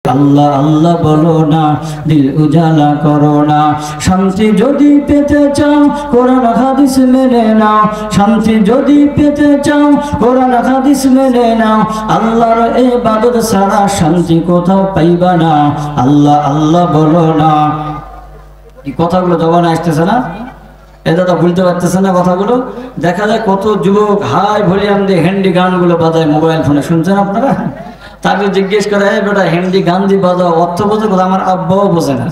আল্লাহ আল্লাহ বলো না, দিল উজালা করো না। শান্তি যদি পেতে চাও কোরআন হাদিস মেনে নাও, শান্তি যদি পেতে চাও কোরআন হাদিস মেনে নাও। আল্লাহর ইবাদত ছাড়া শান্তি কোথাও পাইবা না। আল্লাহ আল্লাহ বলো না। এই কথাগুলো জবানে আসতেছে না? এটা তো ভুলতে পারতেছে না কথাগুলো। দেখা যায় কত যুবক হাই ভলিউম দিয়ে হ্যান্ডি গানগুলো বাজায় মোবাইল ফোনে, শুনছেন আপনারা? তাকে জিজ্ঞেস করে, বেটা হ্যান্ডি গান দিয়ে বাজাও, অর্থ বোঝো কথা? আমার আব্বাও বোঝে না।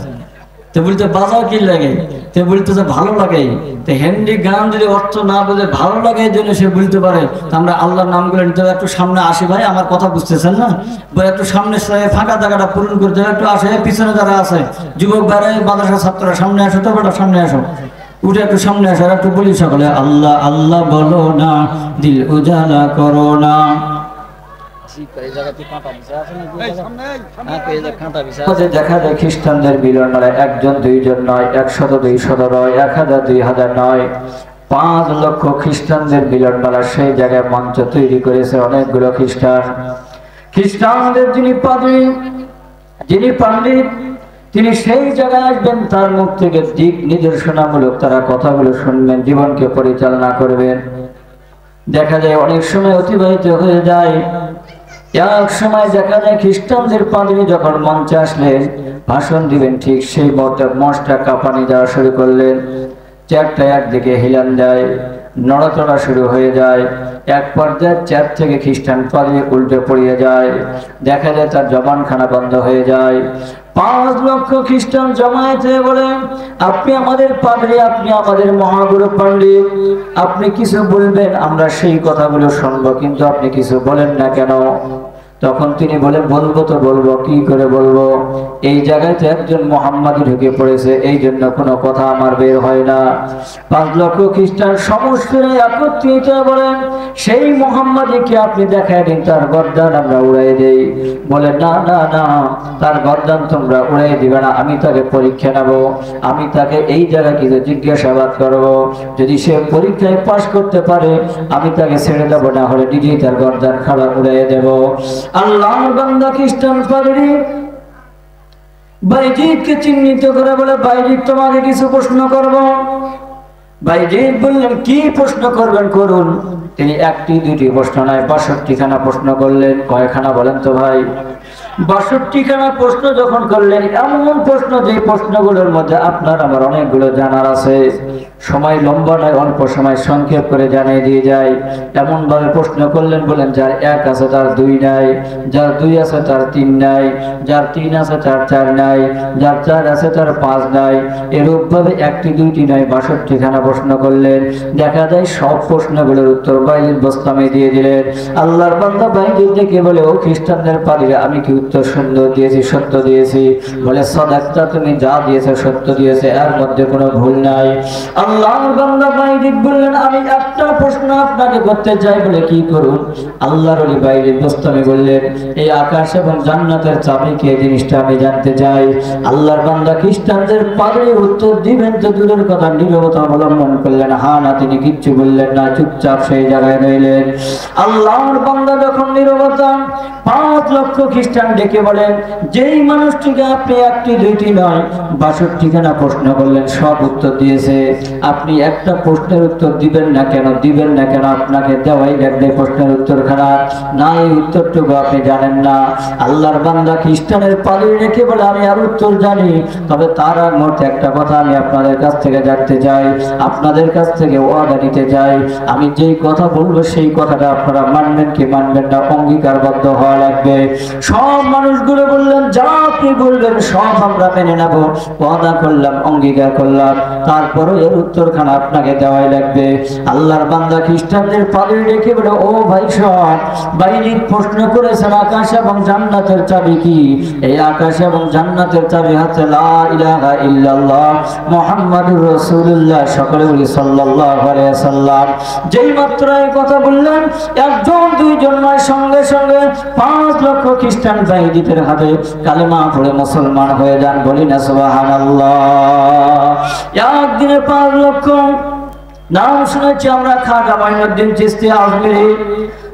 তো বলতে বাজাও কি লাগে? তো বলতে যে ভালো লাগে। তো হ্যান্ডি গান যদি অর্থ না বোঝে ভালো লাগে এই জন্য সে বলতে পারে। তো আমরা আল্লাহর নামগুলো নিতে একটু সামনে আসি ভাই, আমার কথা বুঝতেছেন না? একটু সামনে ফাঁকা জায়গাটা পূরণ করতে একটু আসে। পিছনে যারা আছে যুবক ভাইরা, মাদ্রাসা ছাত্ররা সামনে আসো তো, বেটা সামনে আসো, উঠে একটু সামনে আসো, একটু বলি সকলে আল্লাহ আল্লাহ বলো না, দিল উজালা করো না। দেখা যায় খ্রিস্টানদের মিলন মেলায় একজন দুইজন নয়, 100 200 নয়, 1000 2000 নয়, 5 লক্ষ খ্রিস্টানদের মিলন মেলা। সেই জায়গায় মঞ্চ তৈরি করেছে অনেকগুলো খ্রিস্টান। খ্রিস্টানদের যিনি পাদ্রী, যিনি পণ্ডিত, তিনি সেই জায়গায় আসবেন, তার মুখ থেকে দিক নির্দেশনামূলক তারা কথাগুলো শুনবেন, জীবনকে পরিচালনা করবেন। দেখা যায় অনেক সময় অতিবাহিত হয়ে যায়। এক সময় দেখা যায় খ্রিস্টানদের পাদ্রী যখন মঞ্চে আসলেন, ভাষণ দিবেন, ঠিক সেই মঞ্চটা কাঁপানি দেওয়া শুরু করলেন। চেয়ারটা একদিকে হিলান যায়, নড়াচড়া শুরু হয়ে যায়। এক পর্যায়ে চেয়ার থেকে খ্রিস্টান পাদ্রী উল্টে পড়িয়ে যায়। দেখা যায় তার জবানখানা বন্ধ হয়ে যায়। 5 লক্ষ খ্রিস্টান জমায়েত হয়ে বলেন, আপনি আমাদের পাদ্রী, আপনি আমাদের মহাগুরু পণ্ডিত, আপনি কিছু বলবেন, আমরা সেই কথাগুলো শুনবো, কিন্তু আপনি কিছু বলেন না কেন? তখন তিনি বলেন, বলবো তো বলবো, কি করে বলবো? এই জায়গায় তো একজন মুহাম্মাদি ঢুকে পড়েছে, এই জন্য কোনো কথা আমার বের হয় না। 5 লক্ষ খ্রিস্টান সমস্ত একত্রিত বলেন, সেই মুহাম্মাদিকে আপনি দেখায় দিন, তার গর্দান আমরা উড়াই দেই। বলে না না না, তার গর্দান তোমরা উড়াই দিবে না, আমি তাকে পরীক্ষা নেব, আমি তাকে এই জায়গায় কিছু জিজ্ঞাসাবাদ করব। যদি সে পরীক্ষায় পাশ করতে পারে আমি তাকে ছেড়ে দেব, না হলে নিজেই তার গর্দান খাড়া উড়াই দেব। আল্লাহর বান্দা খ্রিস্টান পাদ্রী বাইজিদকে চিহ্নিত করে বলে, বাইজিদ তোমাকে কিছু প্রশ্ন করব। বাইজিদ বললেন, কি প্রশ্ন করবেন করুন। তিনি 1টি 2টি প্রশ্ন নয়, 62খানা প্রশ্ন করলেন। কয়খানা বলেন তো ভাই? 62খানা প্রশ্ন যখন করলেন, এমন প্রশ্ন যে প্রশ্নগুলোর মধ্যে আপনার আমার অনেকগুলো জানার আছে। সময় লম্বা নয়, অল্প সময় সংক্ষেপ করে জানিয়ে দিয়ে যায়। এমন ভাবে প্রশ্ন করলেন, বলেন যার 1 আছে তার 2 নাই, যার 2 আছে তার 3 নাই, যার 3 আছে তার 4 নাই, যার 4 আছে তার 5 নাই। এরূপ ভাবে 1টি 2টি নয়, 62খানা প্রশ্ন করলেন। দেখা যায় সব প্রশ্নগুলোর উত্তর বাইজিদ বোস্তামি দিয়ে দিলেন। আল্লাহর বান্দা বাইজিদ দেখে বলে, ও খ্রিস্টানদের পাদ্রী, আমি কি উত্তর সুন্দর দিয়েছি, সত্য দিয়েছি? বলে, সাদাক্তা, তুমি যা দিয়েছো সত্য দিয়েছে, এর মধ্যে কোনো ভুল নাই। আল্লাহর বান্দা বাইজিদ বললেন, আমি একটা প্রশ্ন আপনাকে করতে চাই। বলে, কি করুন? আল্লাহর ওলি বাইজিদ বোস্তামি বললেন, এই আকাশ এবং জান্নাতের চাবি কি, এই জিনিসটা আমি জানতে চাই। আল্লাহর বান্দা খ্রিস্টানদের পাদ্রী উত্তর দিবেন তো দূরের কথা, নীরবতা অবলম্বন করলেন, হ্যাঁ না, তিনি কিচ্ছু বললেন না, চুপচাপ সেই জায়গায় রইলেন। আল্লাহর বান্দা যখন নীরবতা, 5 লক্ষ খ্রিস্টান ডেকে বলেন, যেই মানুষটিকে আপনি 1টি 2টি নয় 62খানা প্রশ্ন করলেন, সব উত্তর দিয়েছে, আপনি একটা প্রশ্নের উত্তর দিবেন না কেন? দিবেন না কেন? আপনাকে দেওয়াই লাগবে প্রশ্নের উত্তরখানা। না, এই উত্তরটুকু আপনি জানেন না। আল্লাহর বান্দা খ্রিস্টানের পাদ্রী রেখে বলে, আমি আর উত্তর জানি, তবে তার আগ মুহূর্তে একটা কথা আমি আপনাদের কাছ থেকে জানতে চাই, আপনাদের কাছ থেকে ওয়াদা নিতে চাই। আমি যেই কথা বলবো সেই কথাটা আপনারা মানবেন কি মানবেন না, অঙ্গীকারবদ্ধ হওয়া লাগবে। সব মানুষগুলো বললেন, যা আপনি বলবেন সব আমরা মেনে নেব, ওয়াদা করলাম, অঙ্গীকার করলাম, তারপরও এর উত্তরখানা আপনাকে দেওয়াই লাগবে। আল্লাহর বান্দা খ্রিস্টানদের পাদ্রী রেখে বলে, ও ভাই সব, বাইজিদ প্রশ্ন করেছেন আকাশ এবং জান্নাতের চাবি কি? এই আকাশ এবং জান্নাতের চাবি হচ্ছে লা ইলাহা ইল্লাল্লাহ মুহাম্মাদুর রাসূলুল্লাহ। সকলে বলি সাল্লাল্লাহু আলাইহি ওয়াসাল্লাম। যেই মাত্র এই কথা বললেন, 1জন 2জন নয়, সঙ্গে সঙ্গে 5 লক্ষ খ্রিস্টান বাইজিদের হাতে কালেমা পড়ে মুসলমান হয়ে যান। বলি না সুবহানাল্লাহ। একদিনে 5 লক্ষ। নাম শুনেছি আমরা, খাজা মাইনুদ্দিন চিশতি আজমিরি,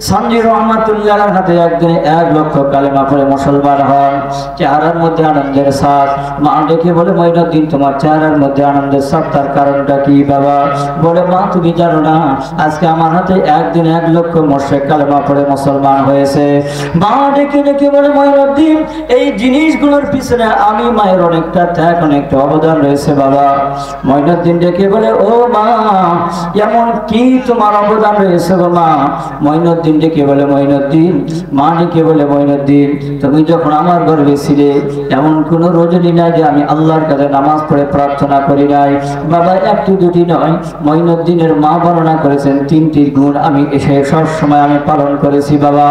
সঞ্জি রহমাতুল্লাহর হাতে একদিন 1 লক্ষ কালেমা পড়ে মুসলমান হন। চেহারার মধ্যে আনন্দের ছাপ। মা ডেকে বলে মঈনুদ্দিন তোমার চেহারার মধ্যে আনন্দের ছাপ, তার কারণটা কি বাবা? বলে মা তুমি জানো না আজকে আমার হাতে একদিন 1 লক্ষ মুশরিক কালেমা পড়ে মুসলমান হয়েছে। মা ডেকে ডেকে বলে মঈনুদ্দিন এই জিনিসগুলোর পিছনে আমি মায়ের অনেকটা ত্যাগ অনেকটা অবদান রয়েছে বাবা। মঈনুদ্দিন ডেকে বলে ও মা এমন কি তোমার অবদান রয়েছে গো মা? মঈনুদ্দিন ডেকে বলে মঈনুদ্দিন, মা ডেকে বলে মঈনুদ্দিন তুমি যখন আমার গর্ভে ছিলে এমন কোন রজনী নাই যে আমি আল্লাহর কাছে নামাজ পড়ে প্রার্থনা করি নাই বাবা। একটি দুটি নয়, মঈনুদ্দিনের মা বর্ণনা করেছেন 3টি গুণ আমি এসে সব সময় আমি পালন করেছি বাবা।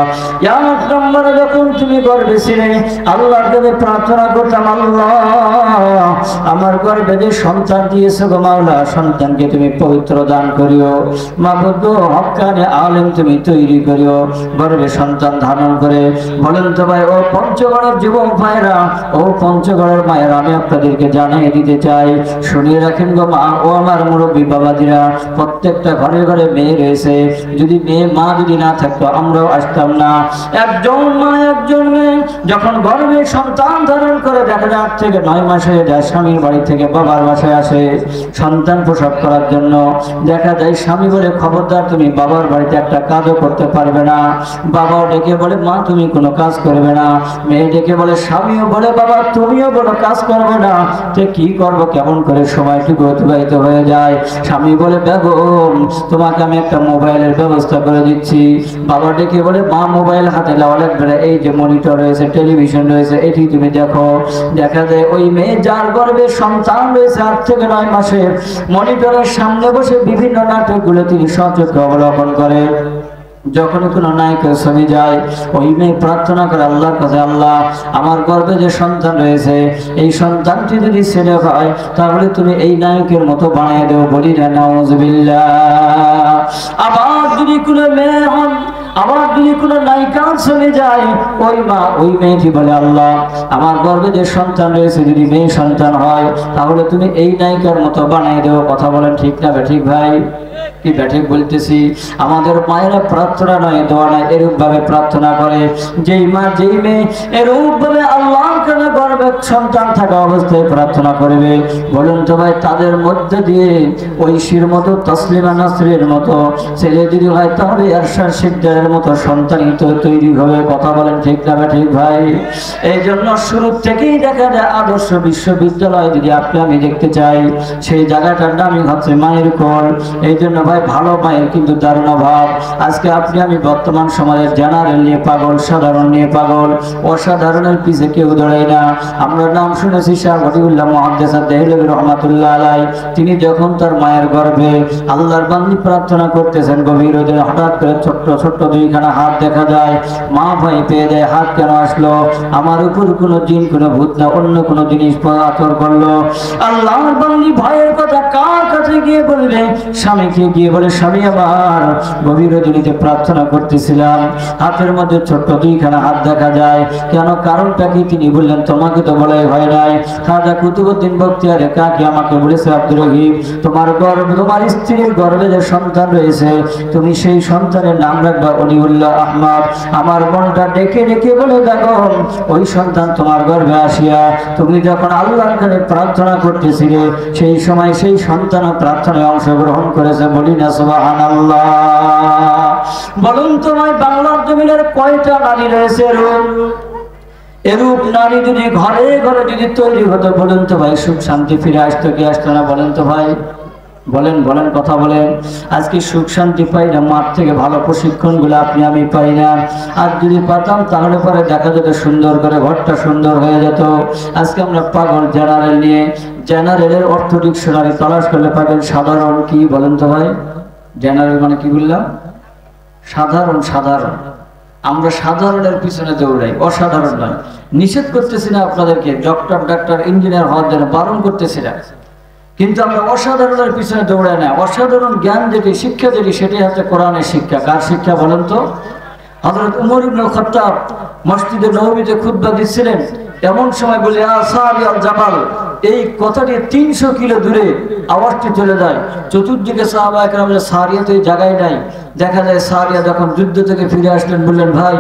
এক নম্বরে যখন তুমি গর্ভে ছিলে আল্লাহর কাছে প্রার্থনা করতাম, আল্লাহ আমার গর্ভে যে সন্তান দিয়েছো গো মাওলা সন্তানকে তুমি পবিত্র দান করিও, মাবুদ গো হক্কানে আলেম তুমি তৈরি করিও, গর্ভে সন্তান ধারণ করে। বলেন তো ভাই ও পঞ্চগড়ের যুবক ভাইরা, ও পঞ্চগড়ের মায়েরা, আমি আপনাদেরকে জানিয়ে দিতে চাই, শুনিয়ে রাখেন গো মা ও আমার মুরব্বী বাবাজিরা, প্রত্যেকটা ঘরে ঘরে মেয়ে রয়েছে। যদি মা যদি না থাকতো আমরাও আসতাম না। একজন মা একজন মেয়ে যখন গর্ভে সন্তান ধারণ করে দেখা যায় 8 থেকে 9 মাস হয়ে যায়, স্বামীর বাড়ি থেকে বাবার বাসায় আসে সন্তান প্রসব করার জন্য। দেখা যায় স্বামী বলে খবরদার তুমি বাবার বাড়িতে একটা কাজও করতে পারবে না। বাবাও ডেকে বলে মা তুমি কোনো কাজ করবে না। মেয়ে ডেকে বলে, স্বামীও বলে বাবা তুমিও কোনো কাজ করবে না। তে কি করব, কেমন করে সময়টুকু অতিবাহিত হয়ে যায়। স্বামী বলে বেগম তোমাকে আমি একটা মোবাইলের ব্যবস্থা করে দিচ্ছি। বাবা ডেকে বলে মা মোবাইল হাতে লাও লাগবে, এই যে মনিটর রয়েছে টেলিভিশন রয়েছে এটি তুমি দেখো। দেখা যায় ওই মেয়ে যার গর্ভে সন্তান রয়েছে 8 থেকে 9 মাসের, মনিটরের সামনে বসে বিভিন্ন নাটকগুলো তিনি সচক্ষে অবলোকন করে। যখন কোনো নায়কের ছবি যায় ওই মেয়ে প্রার্থনা করে আল্লাহর কাছে, আল্লাহ আমার গর্ভে যে সন্তান রয়েছে এই সন্তানটি যদি ছেলে হয় তাহলে তুমি এই নায়কের মতো বানিয়ে দেও। বলি না নাউজুবিল্লাহ। আবার যদি কোনো মেয়ে হন, আবার যদি কোনো নায়িকা চলে যায় ওই মা ওই মেয়েটি বলে আল্লাহ আমার গর্ভে যে সন্তান রয়েছে যদি মেয়ে সন্তান হয় তাহলে তুমি এই নায়িকার মতো বানিয়ে দেও। কথা বলেন ঠিক না ঠিক ভাই? কি ব্যাঠিক বলতেছি? আমাদের মায়েরা প্রার্থনা নয় দোয়া নয় এরূপ ভাবে প্রার্থনা করে। যেই মা যেই মেয়ে এরূপ ভাবে আল্লাহর কাছে গর্ভে সন্তান থাকা অবস্থায় প্রার্থনা করবে, বলুন তো ভাই তাদের মধ্যে দিয়ে ঐশীর মতো তসলিমা নাসরিনের মতো ছেলে যদি হয় তাহলে এরশাদ শিকদারের মতো সন্তানই তো তৈরি হবে। কথা বলেন ঠিক না ঠিক ভাই? এই জন্য শুরু থেকেই দেখা যায় আদর্শ বিশ্ববিদ্যালয় যদি আপনি আমি দেখতে চাই সেই জায়গাটার নামই হচ্ছে মায়ের কোল। এই জন্য ভাই ভালো মায়ের কিন্তু দারুণ অভাব। আজকে আপনি আমি বর্তমান সমাজের জেনারেল নিয়ে পাগল, সাধারণ নিয়ে পাগল, অসাধারণের পিছে কেউ দৌড়ায় না। আমরা নাম শুনেছি শাহ ওয়ালিউল্লাহ মুহাদ্দিস দেহলভী রহমাতুল্লাহ আলাইহি, তিনি যখন তার মায়ের গর্ভে আল্লাহর বান্দি প্রার্থনা করতেছেন গভীর রোদে হঠাৎ করে ছোট্ট ছোট্ট 2খানা হাত দেখা যায়। মা ভয় পেয়ে দেয়, হাত কেন আসলো? আমার উপর কোনো জিন কোনো ভূত না অন্য কোনো জিনিস আচর করলো। আল্লাহর বান্দি ভয়ের কথা কার কাছে গিয়ে বলবে? স্বামীকে গিয়ে বলে স্বামী আমার গভীর রজনীতে প্রার্থনা করতেছিলাম, হাতের মধ্যে ছোট্ট 2খানা হাত দেখা যায়। কেন, কারণটা কি? তিনি বললেন তোমাকে তো বলাই হয় নাই। খাজা কুতুবউদ্দিন বখতিয়ারে কাকি আমাকে বলেছে আব্দুর রহিম তোমার গর্ভে তোমার স্ত্রীর গর্ভে যে সন্তান রয়েছে তুমি সেই সন্তানের নাম রাখবা ওলিউল্লাহ আহমদ। আমার মনটা ডেকে ডেকে বলে দেখো ওই সন্তান তোমার গর্ভে আসিয়া তুমি যখন আল্লাহর কাছে প্রার্থনা করতেছিলে সেই সময় সেই সন্তান প্রার্থনায় অংশগ্রহণ করেছে। বলি না সুবহানাল্লাহ। বলুন তোমায় বাংলার জমিনের কয়টা নারী রয়েছে এরূপ নারী যদি ঘরে ঘরে যদি তৈরি হতো বলুন তো ভাই সুখ শান্তি ফিরে আসতো কি আসতো না? বলেন তো ভাই, বলেন বলেন কথা বলেন। আজকে সুখ শান্তি পাই না, মাঠ থেকে ভালো প্রশিক্ষণ গুলো আপনি আমি পাই না। আর যদি পাতাম তাহলে পরে দেখা যেত সুন্দর করে ঘরটা সুন্দর হয়ে যেত। আজকে আমরা পাগল জেনারেল নিয়ে, জেনারেলের অর্থ ডিকশনারি তলাশ করলে পাবেন সাধারণ কি? বলেন তো ভাই জেনারেল মানে কি বললাম? সাধারণ। সাধারণ আমরা সাধারণের পিছনে দৌড়াই, অসাধারণ নয়। নিষেধ করতেছি না আপনাদেরকে ডক্টর ডাক্তার ইঞ্জিনিয়ার হওয়ার জন্য, বারণ করতেছি না, কিন্তু আমরা অসাধারণের পিছনে দৌড়াই না। অসাধারণ জ্ঞান যেটি শিক্ষা যেটি সেটি হচ্ছে কোরআনের শিক্ষা। কার শিক্ষা বলেন তো? হযরত উমর ইবনে খাত্তাব মসজিদে নববীতে খুতবা দিচ্ছিলেন, এমন সময় বলে আসহাবি আল জাবাল এই কথাটি 300 কিলো দূরে আওয়াজটি চলে যায়। চতুর্দিকে সাহাবা একরাম সারিয়াতে জায়গায় নাই, দেখা যায় সারিয়া যখন যুদ্ধ থেকে ফিরে আসলেন বললেন, ভাই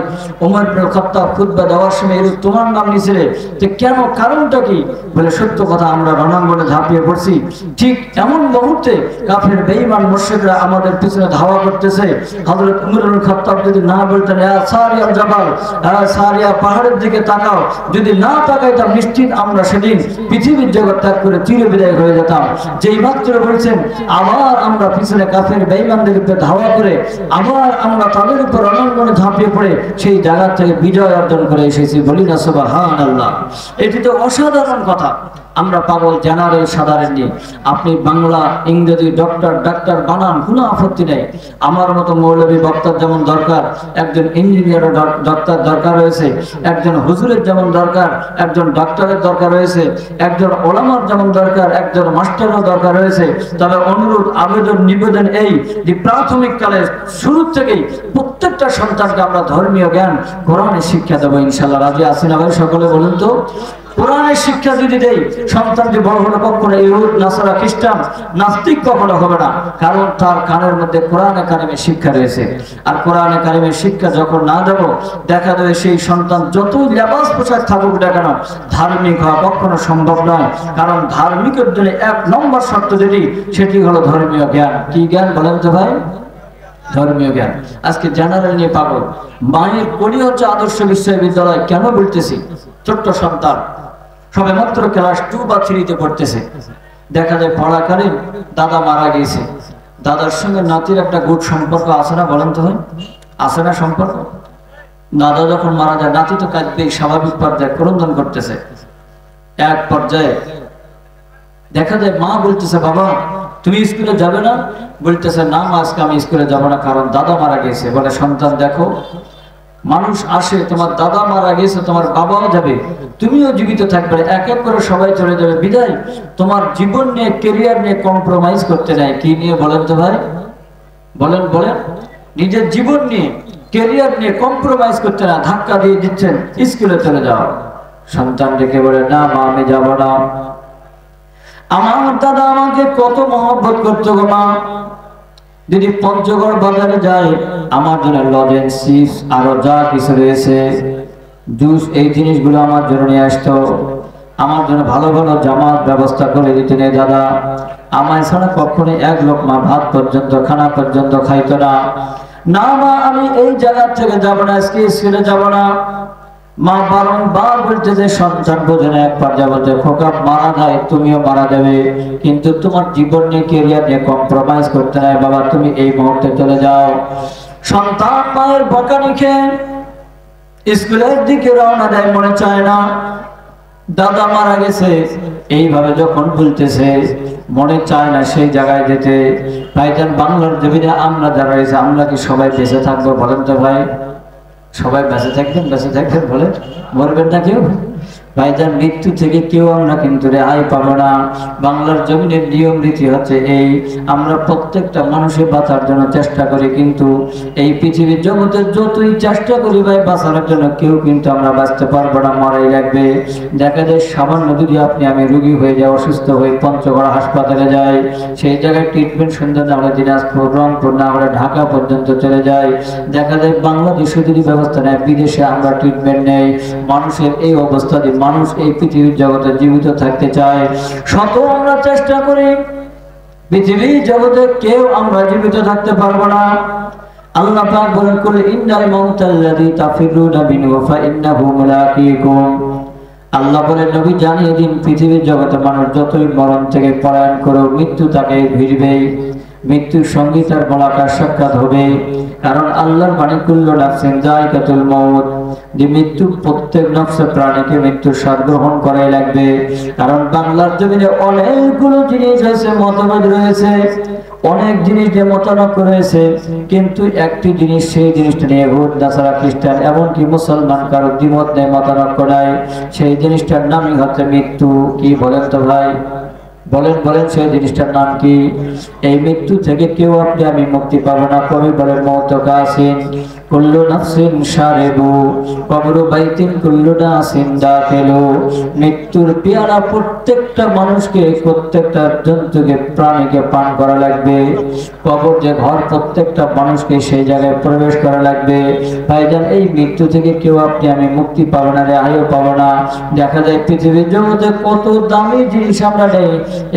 ওমর ইবনে খাত্তাব খুতবা দেওয়ার সময় এর তোমার নাম নিছিলে, যে কেন, কারণটা কি? বলে সত্য কথা, আমরা রণাঙ্গনে ঝাঁপিয়ে পড়ছি, ঠিক এমন মুহূর্তে কাফের বেঈমান মুশরিকরা আমাদের পিছনে ধাওয়া করতেছে। হযরত ওমর ইবনে খাত্তাব যদি না বলতেন ইয়া সারিয়া জাবাল, সারিয়া পাহাড়ের দিকে তাকাও, যদি না তাকাইতাম নিশ্চিত আমরা সেদিন পৃথিবীর জগৎ ত্যাগ করে চির বিদায় হয়ে যেতাম। যেই মাত্র বলছেন আবার আমরা পিছনে কাফের বেঈমানদের উপর ধাওয়া করে আবার আমরা তাদের উপর রণাঙ্গনে ঝাঁপিয়ে পড়ে সেই জায়গা থেকে বিজয় অর্জন করে এসেছি, বলি না সুবহানাল্লাহ। এটি তো অসাধারণ কথা। আমরা পাগল জেনারেল সাধারণ নিয়ে আপনি বাংলা ইংরেজি ডাক্তার বানান, কোনো আপত্তি নেই। আমার মতো মৌলবী বক্তার যেমন দরকার, একজন ইঞ্জিনিয়ার ডাক্তার দরকার রয়েছে, একজন হুজুরের যেমন দরকার একজন ডাক্তারের দরকার রয়েছে, একজন ওলামার যেমন দরকার একজন মাস্টারের দরকার রয়েছে। তবে অনুরোধ, আবেদন, নিবেদন এই যে প্রাথমিক কালে শুরু থেকেই প্রত্যেকটা সন্তানকে আমরা ধর্মীয় জ্ঞান কোরআনের শিক্ষা দেবো ইনশাআল্লাহ। রাজি আছেন ভাই? সকলে বলুন তো। কোরআনের শিক্ষা যদি দেই, সন্তান যে বড় হলে কখনো ইহুদ, নাসারা, খ্রিস্টান, নাস্তিক কখনো হবে না, কারণ তার কানের মধ্যে কোরআনে কারিমের শিক্ষা রয়েছে। আর কোরআনে কারিমের শিক্ষা যখন না দেব, দেখা যাবে সেই সন্তান যতই লেবাস পোশাক থাকুক না কেন, ধার্মিক হওয়া কখনো সম্ভব নয়। কারণ ধার্মিকের জন্য 1 নম্বর শর্ত যেটি, সেটি হলো ধর্মীয় জ্ঞান। কি জ্ঞান বলেন তো ভাই? ধর্মীয় জ্ঞান। আজকে জেনারেল নিয়ে পাগল। মায়ের কোলে হচ্ছে আদর্শ বিশ্ববিদ্যালয়। কেন বলতেছি? ছোট্ট সন্তান সবে মাত্র ক্লাস 2 বা 3-তে পড়তেছে, দেখা যায় পড়াকালীন দাদা মারা গিয়েছে, দাদার সঙ্গে নাতির একটা গুড সম্পর্ক আছে না? বলেন তো ভাই, আছে না সম্পর্ক? দাদা যখন মারা যায়, নাতি তো কাঁদবেই, স্বাভাবিক পর্যায়ে ক্রন্দন করতেছে। এক পর্যায়ে দেখা যায় মা বলতেছে, বাবা তুমি স্কুলে যাবে না? বলতেছে, না মা, আজকে আমি স্কুলে যাব না, কারণ দাদা মারা গেছে। বলে, সন্তান দেখো, মানুষ আসে, তোমার দাদা মারা গেছে, তোমার বাবাও যাবে, তুমিও জীবিত থাকবে, এক এক করে সবাই চলে যাবে, বিদায় তোমার জীবন নিয়ে, ক্যারিয়ার নিয়ে কম্প্রোমাইজ করতে নাই। কি নিয়ে বলেন তো ভাই? বলেন বলেন। নিজের জীবন নিয়ে, ক্যারিয়ার নিয়ে কম্প্রোমাইজ করতে না, ধাক্কা দিয়ে দিচ্ছেন, স্কুলে চলে যাও। সন্তান ডেকে বলে, না মা, আমি যাব না। আমার দাদা আমাকে কত মহব্বত করতো গো মা, যদি পঞ্চগড় বাজারে যায় আমার জন্য লজেন্স, চিপস, আরো যা কিছু রয়েছে, জুস, এই জিনিসগুলো আমার জন্য নিয়ে আসতো, আমার জন্য ভালো ভালো জামার ব্যবস্থা করে দিতেন দাদা। আমায় ছাড়া কখনো 1 লোকমা ভাত পর্যন্ত, খানা পর্যন্ত খাইতো না। না মা, আমি এই জায়গা থেকে যাব না, আজকে স্কুলে যাব না। মা বারংবার বলতে যে সন্তান বোঝে না, এক পর্যায়ে বলতে, খোকা মারা যায়, তুমিও মারা যাবে, কিন্তু তোমার জীবন নিয়ে, ক্যারিয়ার নিয়ে কম্প্রোমাইজ করতে নাই বাবা, তুমি এই মুহূর্তে চলে যাও। সন্তান মায়ের বকানি খেয়ে স্কুলের দিকে রওনা দেয়, মনে চায় না দাদা মারা গেছে, এইভাবে যখন বলতেছে মনে চায় না সেই জায়গায় যেতে। ভাইজান, বাংলার জমিনে আমরা যারা রয়েছে, আমরা কি সবাই বেঁচে থাকবো? বলেন তো ভাই, সবাই বেঁচে থাকবেন? বেঁচে থাকবেন বলে মরবেন না কেউ? ভাইজান, মৃত্যু থেকে কেউ আমরা কিন্তু রেহাই পাবো না। বাংলার জমিনের নিয়ম রীতি হচ্ছে এই, আমরা প্রত্যেকটা মানুষের বাঁচার জন্য চেষ্টা করি, কিন্তু এই পৃথিবীর জগতের যতই চেষ্টা করি ভাই বাঁচানোর জন্য, কেউ কিন্তু আমরা বাঁচতে পারবো না, মরাই লাগবে। দেখা যায় সামান্য যদি আমি রোগী হয়ে যাই, অসুস্থ হয়ে পঞ্চগড় হাসপাতালে যাই, সেই জায়গায় ট্রিটমেন্ট সুন্দর না হলে দিনাজপুর, রংপুর না হলে ঢাকা পর্যন্ত চলে যায়। দেখা যায় বাংলাদেশে যদি ব্যবস্থা নেয়, বিদেশে আমরা ট্রিটমেন্ট নেই। মানুষের এই অবস্থা, মানুষ এই পৃথিবীর জগতে জীবিত থাকতে চায়, শত আমরা চেষ্টা করি, পৃথিবীর জগতে কেউ আমরা জীবিত থাকতে পারবো না। আল্লাহ পাক বলেন, কুল ইন্নাল মাউতাল্লাযী তাফিরুনা মিনহু ফাইন্নাহু মুলাকীকুম। আল্লাহ বলেন, নবী জানিয়ে দিন, পৃথিবীর জগতে মানুষ যতই মরণ থেকে পলায়ন করে, মৃত্যু তাকে ভিড়বেই, মৃত্যুর সঙ্গে তার মোলাকাত সাক্ষাৎ হবে। কারণ আল্লাহর বাণী, কুল্লু নাফসিন যায়কাতুল মাউত, যে মৃত্যু প্রত্যেক নফসে প্রাণীকে মৃত্যুর স্বাদ গ্রহণ করাই লাগবে। কারণ বাংলার জমিনে অনেকগুলো জিনিস রয়েছে, মতভেদ রয়েছে, অনেক জিনিস নিয়ে মতানৈক্য রয়েছে, কিন্তু একটি জিনিস, সেই জিনিসটা নিয়ে ইহুদ, নাসারা, খ্রিস্টান, এমনকি মুসলমান কারো দ্বিমত নেই, মতানৈক্য নাই। সেই জিনিসটার নামই হচ্ছে মৃত্যু। কি বলেন তো ভাই? বলেন বলেন সেই জিনিসটার নাম কি? এই মৃত্যু থেকে কেউ আপনি আমি মুক্তি পাবো না। কবি বলেন মওত কাসিন কুল্লু নাফসিন শারিবু কবরু বাইতিন কুল্লু নাসিন দাখিলু। মৃত্যুর পেয়ালা প্রত্যেকটা মানুষকে, প্রত্যেকটা জন্তুকে, প্রাণীকে পান করা লাগবে। কবর যে ঘর, প্রত্যেকটা মানুষকে সেই জায়গায় প্রবেশ করা লাগবে। ভাইজান, এই মৃত্যু থেকে কেউ আপনি আমি মুক্তি পাবো না, রেহাইও পাবো না। দেখা যায় পৃথিবীর জগতে কত দামি জিনিস আমরা নেই,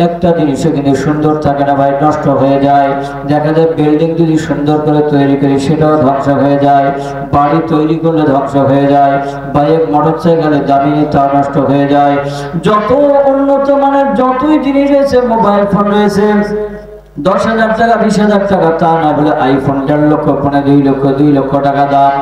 একটা জিনিসও কিন্তু সুন্দর থাকে না ভাই, নষ্ট হয়ে যায়। দেখা যায় বিল্ডিং যদি সুন্দর করে তৈরি করি সেটাও ধ্বংস হয়ে যায়, বাড়ি তৈরি করলে ধ্বংস হয়ে যায়, বাইক মোটরসাইকেলের দামি তা নষ্ট হয়ে যায়। যত উন্নত মানের যতই জিনিস রয়েছে, মোবাইল ফোন রয়েছে, 10,000 টাকা 20,000 টাকা, তা না বলে আইফোন 1.5 লক্ষ, 2 লক্ষ 2 লক্ষ টাকা দাম,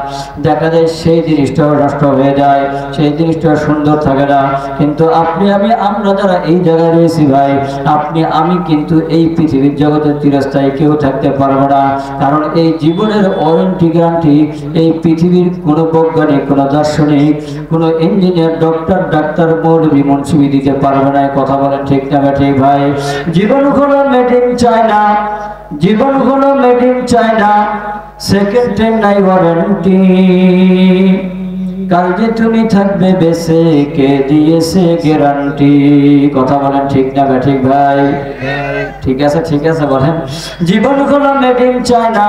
দেখা যায় সেই জিনিসটাও নষ্ট হয়ে যায়, সেই জিনিসটা সুন্দর থাকে না। কিন্তু আপনি আমি, আমরা যারা এই জায়গায় রয়েছি ভাই, আপনি আমি কিন্তু এই পৃথিবীর জগতে চিরস্থায়ী কেউ থাকতে পারবো না। কারণ এই জীবনের ওয়ারেন্টি গ্যারান্টি এই পৃথিবীর কোনো বৈজ্ঞানিক, কোনো দার্শনিক, কোনো ইঞ্জিনিয়ার, ডক্টর, ডাক্তার, মৌলবি, মুন্সিবি দিতে পারবে না। কথা বলেন ঠিক না ঠিক ভাই? জীবন হলো মেড ইন চায়না, জীবন হলো made in China, second hand নাই ওয়ারেন্টি। কাল যে তুমি থাকবে বেঁচে, কে দিয়েছে গ্যারান্টি? কথা বলেন ঠিক না ঠিক ভাই? ঠিক আছে ঠিক আছে বলেন। জীবন হলো মেড ইন চায়না,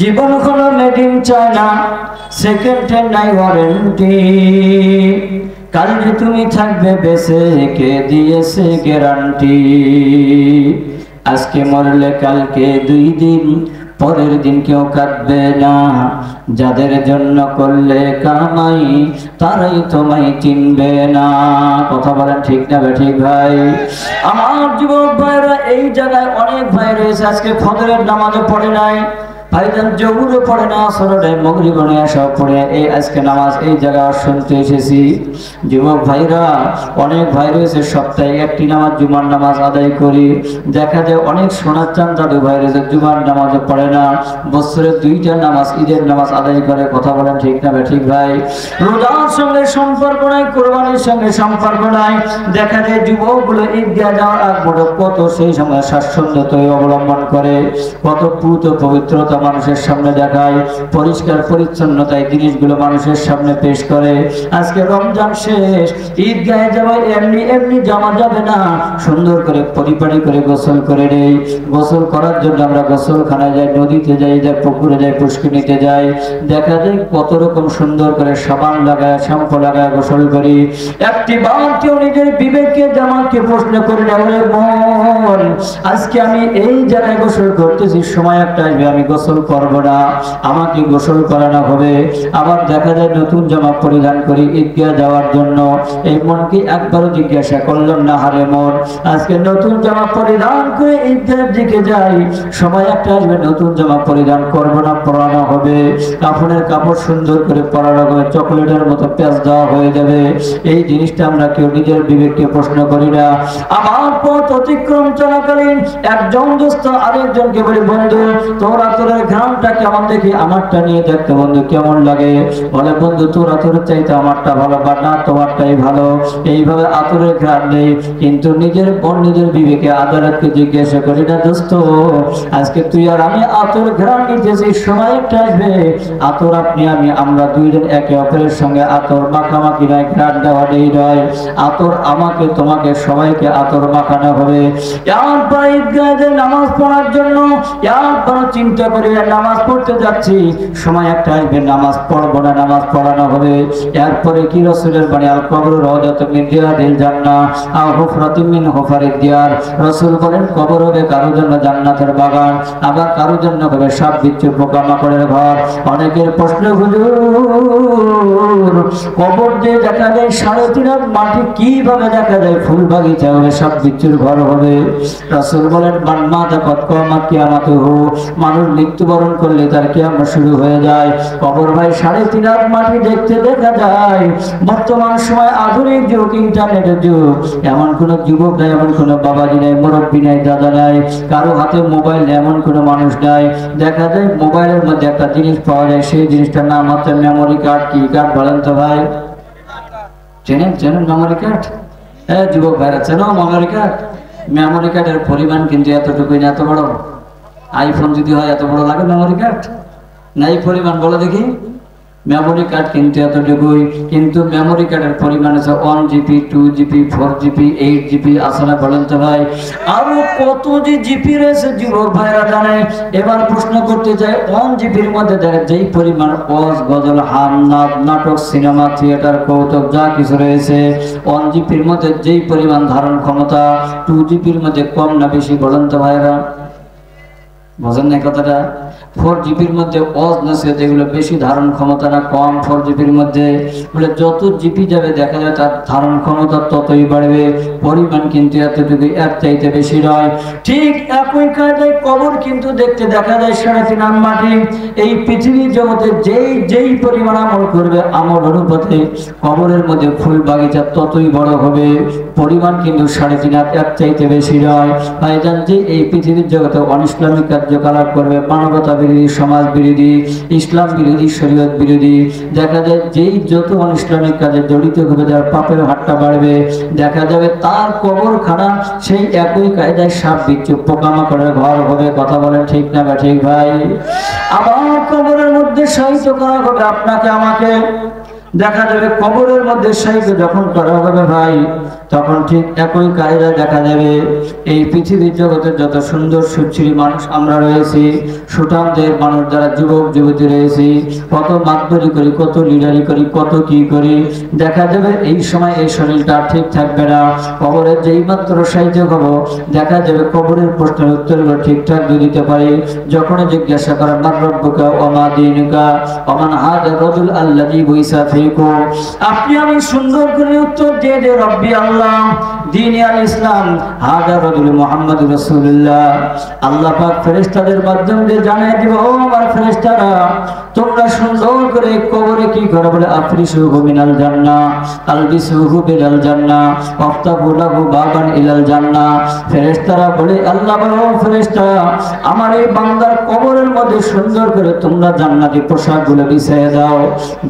জীবন হলো made in China, second hand নাই ওয়ারেন্টি। কাল যে তুমি থাকবে বেঁচে, কে দিয়েছে গ্যারান্টি? আজকে মরলে কালকে 2 দিন, পরের দিন কেউ কাঁদবে না। যাদের জন্য করলে কামাই, তারাই তোমায় চিনবে না। কথা বলেন ঠিক না ঠিক ভাই? আমার যুবক ভাইরা, এই জায়গায় অনেক ভাই রয়েছে আজকে ফজরের নামাজও পড়ে নাই, ভাইজান জহুরও পড়ে না, আসরে মাগরিবে এসব পড়ে এই আজকে নামাজ এই জায়গায় শুনতে এসেছি। যুবক ভাইরা, অনেক ভাই রয়েছে সপ্তাহে একটি নামাজ, জুমার নামাজ আদায় করি। দেখা যায় অনেক সোনার চান দাদু ভাই রয়েছে জুমার নামাজও পড়ে না, বছরে 2টা নামাজ, ঈদের নামাজ আদায় করে। কথা বলেন ঠিক না ঠিক ভাই? রোজার সঙ্গে সম্পর্ক নাই, কোরবানির সঙ্গে সম্পর্ক নাই। দেখা যায় যুবকগুলো ঈদগাহ যাওয়ার আগ পর্যন্ত কত সেই সময় স্বাচ্ছন্দ্যতায় অবলম্বন করে, কত পুত পবিত্রতা মানুষের সামনে দেখায়, পরিষ্কার পরিচ্ছন্নতায় জিনিসগুলো মানুষের সামনে পেশ করে। আজকে রমজান শেষ, ঈদগাহে যাওয়া এমনি এমনি যাওয়া যাবে না, সুন্দর করে পরিপাটি করে গোসল করে নেই। গোসল করার জন্য আমরা গোসলখানায় যাই, নদীতে যাই, পুকুরে যাই, পুষ্করিণীতে যাই। দেখা যায় কত রকম সুন্দর করে সাবান লাগায়, শ্যাম্পু লাগায় গোসল করি। একটি বার কেউ নিজের বিবেককে জামালকে প্রশ্ন করে না, বলে মন আজকে আমি এই জায়গায় গোসল করতেছি, সময় একটা আসবে আমি গোসল করবো না, আমাকে গোসল করানো হবে। আবার দেখা যায় নতুন জামা পরিধান করি ঈদগাহ যাওয়ার জন্য, এই মনকে একবারও জিজ্ঞাসা করলাম না, হারে মন আজকে নতুন জামা পরিধান করে ঈদগাহের দিকে যাই, সময় একটা আসবে নতুন জামা পরিধান করবো না, পরানো হবে, কাপড়ের কাপড় সুন্দর করে পরানো হবে, চকলেটের মতো পেঁচ দেওয়া হয়ে যাবে। এই জিনিসটা আমরা কেউ নিজের বিবেককে প্রশ্ন করি না। আমার পথ অতিক্রম চলাকালীন একজন দোস্ত আরেকজনকে বলি, বন্ধু তোরা তোরের ঘ্রাণটা কেমন দেখি, আমারটা নিয়ে দেখতে বন্ধু কেমন লাগে। বলে বন্ধু তোর আতরের চাইতে আমারটা ভালো, বা না তোমারটাই ভালো। এইভাবে আতরের ঘ্রাণ নেই, কিন্তু নিজের বোন নিজের বিবেকে আদালতকে জিজ্ঞাসা করি না, দোস্ত আজকে তুই আর আমি আতর ঘ্রাণ নিতেছি, সময় একটা আসবে আতর আপনি আমি আমরা দুইজন একে অপরের সঙ্গে আতর মাখামাখি নয়, ঘ্রাণ দেওয়া নেই নয়, আতর আমাকে তোমাকে সবাইকে আতর মাখানো হবে। এরপর ঈদগাহে নামাজ পড়ার জন্য এরপর চিন্তা করে নামাজ পড়তে যাচ্ছি, সময় একটা আসবে নামাজ পড়বো না, নামাজ পড়ানো হবে। এরপরে কি রাসূলের বাণী, আল কবর রাউদাতুম মিন রিয়াদিল জান্নাহ আও হুফরাতুম মিন হুফারিদ দিয়ার। রাসূল বলেন কবর হবে কারো জন্য জান্নাতের বাগান, আবার কারো জন্য হবে সাপ বিচ্ছু পোকামাকড়ের ঘর। অনেকের প্রশ্ন, হুজুর কবর যে দেখা যায় 3.5 হাত মাটি, কিভাবে দেখা যায় ফুল বাগিচা হবে, সাপ বিচ্ছুর ঘর হবে? রাসূল বলেন মান মাতা কত কিয়ামাত কিয়ামাতুহু, মানুষ মৃত্যুবরণ করলে তার কিয়ামত শুরু হয়ে যায়। কবর ভাই 3.5 হাত মাটি দেখতে দেখা যায়। বর্তমান সময় আধুনিক যুগ, ইন্টারনেটের যুগ, এমন কোন যুবক নাই, এমন কোন বাবাজি নাই, মুরব্বী নাই, দাদা নাই, কারো হাতে মোবাইল নেই, এমন কোন মানুষ নাই। দেখা যায় মোবাইলের মধ্যে একটা জিনিস পাওয়া যায়, সেই জিনিসটার নাম হচ্ছে মেমোরি কার্ড। কি কার্ড বলেন তো ভাই? চেনেন চেনেন মেমোরি কার্ড? হ্যাঁ যুবক ভাইরা চেনো মেমোরি কার্ড? মেমোরি কার্ডের পরিমাণ কিন্তু এতটুকুই না, এত বড়। আইফোন যদি হয় এত বড় লাগে মেমোরি কার্ড? নাই পরিমাণ বলো দেখি। মেমোরি কার্ড কিন্তু এতটুকুই, কিন্তু মেমোরি কার্ডের পরিমাণ আছে 1 জিবি, 2 জিবি, 4 জিবি, 8 জিবি আছে না? বলেন তো ভাই, আরো কত যে জিবি রয়েছে যুবক ভাইরা জানে। এবার প্রশ্ন করতে চাই, 1 জিবির মধ্যে দেখেন যেই পরিমাণ ওয়াজ, গজল, হামনাদ, নাটক, সিনেমা, থিয়েটার, কৌতুক যা কিছু রয়েছে, 1 জিবির মধ্যে যেই পরিমাণ ধারণ ক্ষমতা 2 জিবির মধ্যে কম না বেশি? বলেন তো ভাইরা, বোঝেন না কথাটা? 4 জিবির মধ্যে ওয়াজ নসিহত যেগুলো বেশি ধারণ ক্ষমতা না কম? 4 জিবির মধ্যে বলে যত জিবি যাবে দেখা যায় তার ধারণ ক্ষমতা ততই বাড়বে, পরিমাণ কিন্তু এতটুকু, এর চাইতে বেশি নয়। ঠিক একই কায়দায় কবর কিন্তু দেখতে দেখা যায় 3.5 মাটি। এই পৃথিবীর জগতে যেই পরিমাণ আমল করবে, আমল অনুপাতে কবরের মধ্যে ফুল বাগিচা ততই বড় হবে, পরিমাণ কিন্তু 3.5, এর চাইতে বেশি নয়। ভাইজান, যে এই পৃথিবীর জগতে অনিসলামিক কার্যকলাপ করবে, মানবতা বিরোধী, সমাজ বিরোধী, ইসলাম বিরোধী, শরীয়ত বিরোধী, দেখা যায় যেই যত অনিসলামিক কাজে জড়িত হবে যার পাপের হাতটা বাড়বে, দেখা যাবে তার কবরখানা সেই একই কায়দায় সাপ, বিচ্ছু, পোকামাকড়ের ঘর হবে। কথা বলেন ঠিক না বা ঠিক ভাই? আবার কবরের মধ্যে সাহিত্য করা হবে আপনাকে আমাকে, দেখা যাবে কবরের মধ্যে সাহিত্য যখন করা হবে ভাই, তখন ঠিক একই কায়দা দেখা যাবে এই পৃথিবীর জগতে যত সুন্দর সুশ্রী মানুষ আমরা রয়েছি, সুঠামদের মানুষ যারা যুবক যুবতী রয়েছি, কত মাতবরি করি, কত লিডারি করি, কত কি করি, দেখা যাবে এই সময় এই শরীরটা ঠিক থাকবে না। কবরের যেই মাত্র সাহিত্য হবো, দেখা যাবে কবরের প্রশ্নের উত্তরগুলো ঠিকঠাক দিতে পারি। যখন জিজ্ঞাসা করা মান রব্বুকা ওয়া মা দীনুকা ওয়া মান হাদা রাজুল আল্লাযী বুইসা ফীকুম, আপনি আমি সুন্দর করে উত্তর দিয়ে দে রব্বি আল্লাহ, দ্বীন আল ইসলাম, হাদা রাজুল মুহাম্মদুর রাসূলুল্লাহ। আল্লাহ পাক ফেরেশতাদের মাধ্যমে দিয়ে জানিয়ে দিব, ও আমার ফেরেশতারা, তোমরা সুন্দর করে কবরে কি করে বলে আফরিসুহু মিনাল জান্নাহ আলবিসুহু বিল জান্নাহ ওয়াফতাহু লাহু বাবান ইলাল জান্নাহ। ফেরেশতারা বলে, আল্লাহ বলে, ও ফেরেশতারা, আমার এই বান্দার কবরের মধ্যে সুন্দর করে তোমরা জান্নাতি পোশাকগুলো বিছিয়ে দাও,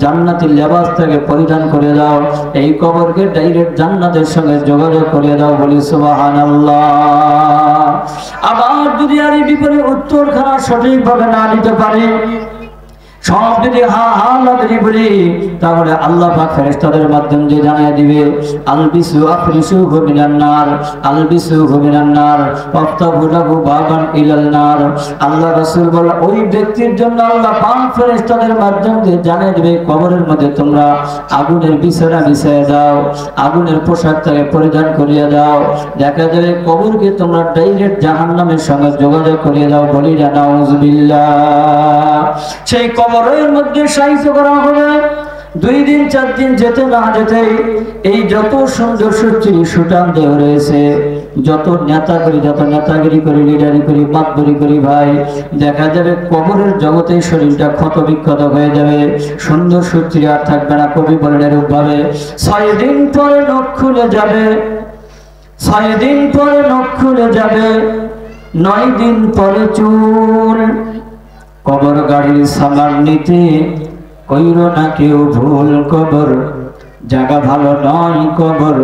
জান্নাতি লেবাসটাকে পরিধান করে দাও, এই কবরকে ডাইরেক্ট জান্নাতের সঙ্গে যোগাযোগ করে দাও। বলি সুবহানাল্লাহ। আবার যদি আর এই বিপরীত উত্তরখানা সঠিকভাবে না দিতে পারে, সব যদি হা হা লাগি বলি, তাহলে আল্লাহ পাক ফেরেশতাদের মাধ্যমে যে জানিয়ে দিবে, আলবিসু আফরিসুহু মিনান নার আলবিসুহু মিনান নার ওয়াফতাহু লাহু বাবান ইলাল নার। আল্লাহ রাসূল বলে, ওই ব্যক্তির জন্য আল্লাহ পাক ফেরেশতাদের মাধ্যমে জানিয়ে দিবে, কবরের মধ্যে তোমরা আগুনের বিছানা বিছিয়ে দাও, আগুনের পোশাকটাকে পরিধান করিয়ে দাও, দেখা যাবে কবরকে তোমরা ডাইরেক্ট জাহান্নামের সঙ্গে যোগাযোগ করিয়ে দাও। বলি না নাউযুবিল্লাহ। সেই কবরের মধ্যে সাহিত্য করা হবে 2 দিন 4 দিন যেতে না যেতে এই যত সুন্দর সুশ্রী সুঠাম দেহ রয়েছে, যত নেতাগিরি করি, লিডারি করি, মাতবরি করি ভাই, দেখা যাবে কবরের জগতে শরীরটা ক্ষত বিক্ষত হয়ে যাবে, সুন্দর সুশ্রী আর থাকবে না। কবি বলেন এরূপ ভাবে, 6 দিন পরে নখ খুলে যাবে, 6 দিন পরে নখ খুলে যাবে, 9 দিন পরে চুল। কবর গাড়ির সামান নিতে কইরো না কেউ ভুল, কবর জায়গা ভালো নয়, কবর